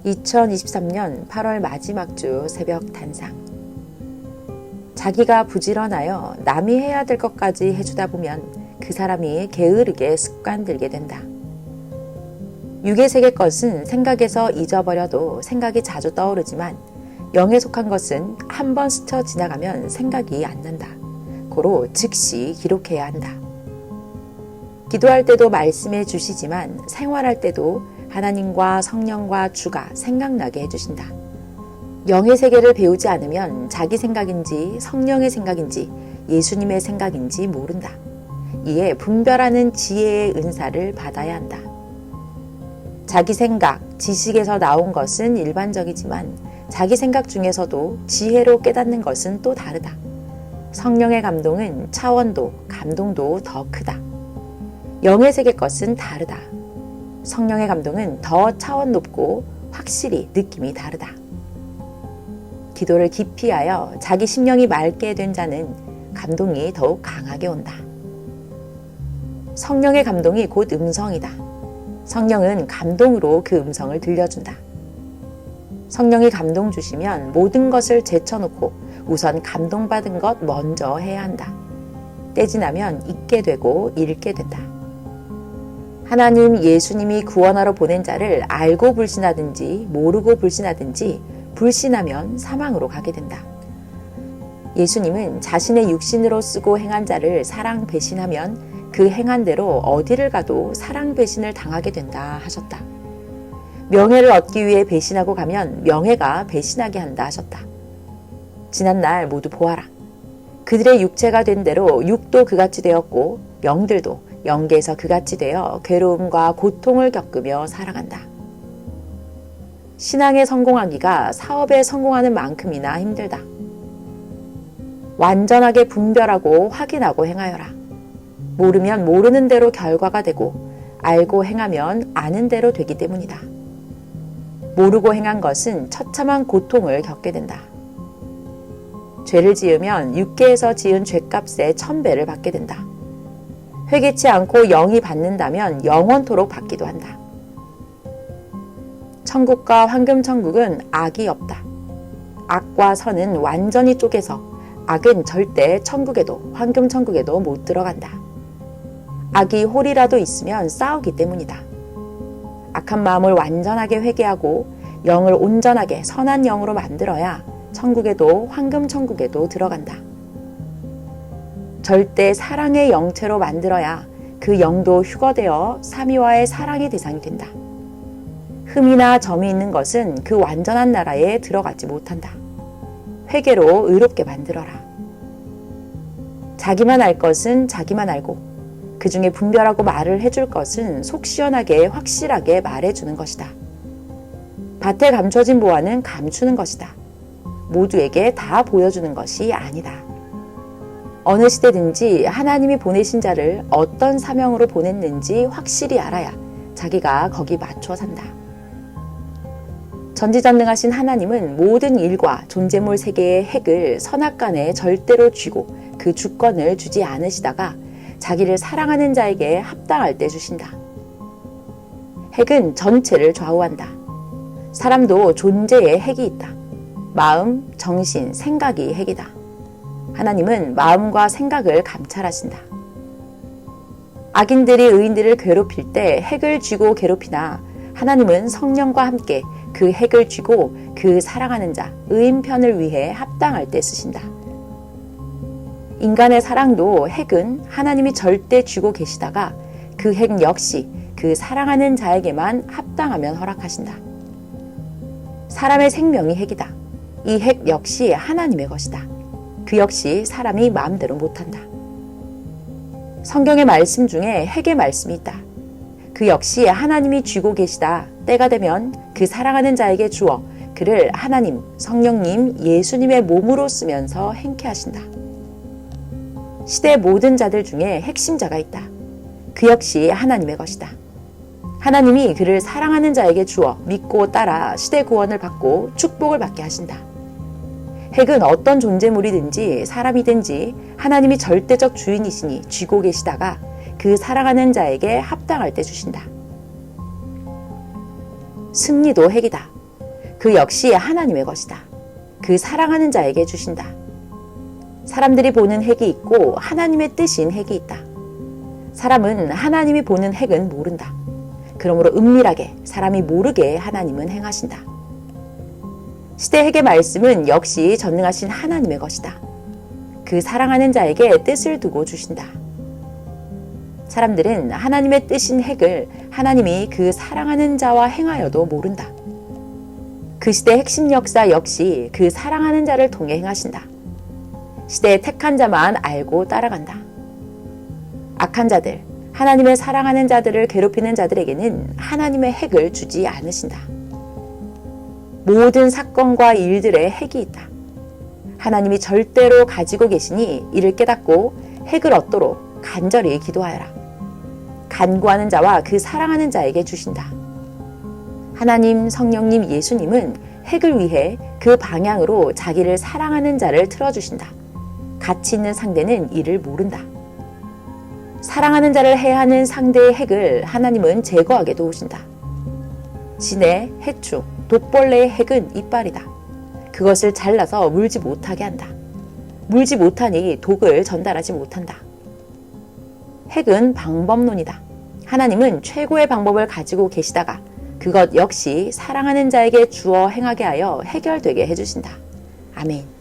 2023년 8월 마지막 주 새벽 단상. 자기가 부지런하여 남이 해야 될 것까지 해주다 보면 그 사람이 게으르게 습관들게 된다. 육의 세계 것은 생각에서 잊어버려도 생각이 자주 떠오르지만 영에 속한 것은 한 번 스쳐 지나가면 생각이 안 난다. 고로 즉시 기록해야 한다. 기도할 때도 말씀해 주시지만 생활할 때도 하나님과 성령과 주가 생각나게 해주신다. 영의 세계를 배우지 않으면 자기 생각인지 성령의 생각인지 예수님의 생각인지 모른다. 이에 분별하는 지혜의 은사를 받아야 한다. 자기 생각, 지식에서 나온 것은 일반적이지만 자기 생각 중에서도 지혜로 깨닫는 것은 또 다르다. 성령의 감동은 차원도, 감동도 더 크다. 영의 세계 것은 다르다. 성령의 감동은 더 차원 높고 확실히 느낌이 다르다. 기도를 깊이 하여 자기 심령이 맑게 된 자는 감동이 더욱 강하게 온다. 성령의 감동이 곧 음성이다. 성령은 감동으로 그 음성을 들려준다. 성령이 감동 주시면 모든 것을 제쳐놓고 우선 감동받은 것 먼저 해야 한다. 때 지나면 잊게 되고 잃게 된다. 하나님 예수님이 구원하러 보낸 자를 알고 불신하든지 모르고 불신하든지 불신하면 사망으로 가게 된다. 예수님은 자신의 육신으로 쓰고 행한 자를 사랑 배신하면 그 행한 대로 어디를 가도 사랑 배신을 당하게 된다 하셨다. 명예를 얻기 위해 배신하고 가면 명예가 배신하게 한다 하셨다. 지난날 모두 보아라. 그들의 육체가 된 대로 육도 그같이 되었고 영들도 영계에서 그같이 되어 괴로움과 고통을 겪으며 살아간다. 신앙에 성공하기가 사업에 성공하는 만큼이나 힘들다. 완전하게 분별하고 확인하고 행하여라. 모르면 모르는 대로 결과가 되고 알고 행하면 아는 대로 되기 때문이다. 모르고 행한 것은 처참한 고통을 겪게 된다. 죄를 지으면 육계에서 지은 죄값의 1000배를 받게 된다. 회개치 않고 영이 받는다면 영원토록 받기도 한다. 천국과 황금천국은 악이 없다. 악과 선은 완전히 쪼개서 악은 절대 천국에도 황금천국에도 못 들어간다. 악이 홀이라도 있으면 싸우기 때문이다. 악한 마음을 완전하게 회개하고 영을 온전하게 선한 영으로 만들어야 천국에도 황금천국에도 들어간다. 절대 사랑의 영체로 만들어야 그 영도 휴거되어 삼위와의 사랑의 대상이 된다. 흠이나 점이 있는 것은 그 완전한 나라에 들어가지 못한다. 회개로 의롭게 만들어라. 자기만 알 것은 자기만 알고 그 중에 분별하고 말을 해줄 것은 속 시원하게 확실하게 말해주는 것이다. 밭에 감춰진 보화는 감추는 것이다. 모두에게 다 보여주는 것이 아니다. 어느 시대든지 하나님이 보내신 자를 어떤 사명으로 보냈는지 확실히 알아야 자기가 거기 맞춰 산다. 전지전능하신 하나님은 모든 일과 존재물 세계의 핵을 선악간에 절대로 쥐고 그 주권을 주지 않으시다가 자기를 사랑하는 자에게 합당할 때 주신다. 핵은 전체를 좌우한다. 사람도 존재에 핵이 있다. 마음, 정신, 생각이 핵이다. 하나님은 마음과 생각을 감찰하신다. 악인들이 의인들을 괴롭힐 때 핵을 쥐고 괴롭히나 하나님은 성령과 함께 그 핵을 쥐고 그 사랑하는 자, 의인 편을 위해 합당할 때 쓰신다. 인간의 사랑도 핵은 하나님이 절대 쥐고 계시다가 그 핵 역시 그 사랑하는 자에게만 합당하면 허락하신다. 사람의 생명이 핵이다. 이 핵 역시 하나님의 것이다. 그 역시 사람이 마음대로 못한다. 성경의 말씀 중에 핵의 말씀이 있다. 그 역시 하나님이 쥐고 계시다. 때가 되면 그 사랑하는 자에게 주어 그를 하나님, 성령님, 예수님의 몸으로 쓰면서 행케 하신다. 시대 모든 자들 중에 핵심자가 있다. 그 역시 하나님의 것이다. 하나님이 그를 사랑하는 자에게 주어 믿고 따라 시대 구원을 받고 축복을 받게 하신다. 핵은 어떤 존재물이든지 사람이든지 하나님이 절대적 주인이시니 쥐고 계시다가 그 사랑하는 자에게 합당할 때 주신다. 승리도 핵이다. 그 역시 하나님의 것이다. 그 사랑하는 자에게 주신다. 사람들이 보는 핵이 있고 하나님의 뜻인 핵이 있다. 사람은 하나님이 보는 핵은 모른다. 그러므로 은밀하게 사람이 모르게 하나님은 행하신다. 시대 핵의 말씀은 역시 전능하신 하나님의 것이다. 그 사랑하는 자에게 뜻을 두고 주신다. 사람들은 하나님의 뜻인 핵을 하나님이 그 사랑하는 자와 행하여도 모른다. 그 시대의 핵심 역사 역시 그 사랑하는 자를 통해 행하신다. 시대의 택한 자만 알고 따라간다. 악한 자들, 하나님의 사랑하는 자들을 괴롭히는 자들에게는 하나님의 핵을 주지 않으신다. 모든 사건과 일들의 핵이 있다. 하나님이 절대로 가지고 계시니 이를 깨닫고 핵을 얻도록 간절히 기도하여라. 간구하는 자와 그 사랑하는 자에게 주신다. 하나님, 성령님, 예수님은 핵을 위해 그 방향으로 자기를 사랑하는 자를 틀어주신다. 가치 있는 상대는 이를 모른다. 사랑하는 자를 해하는 상대의 핵을 하나님은 제거하게 도우신다. 진해, 해충, 독벌레의 핵은 이빨이다. 그것을 잘라서 물지 못하게 한다. 물지 못하니 독을 전달하지 못한다. 핵은 방법론이다. 하나님은 최고의 방법을 가지고 계시다가 그것 역시 사랑하는 자에게 주어 행하게 하여 해결되게 해주신다. 아멘.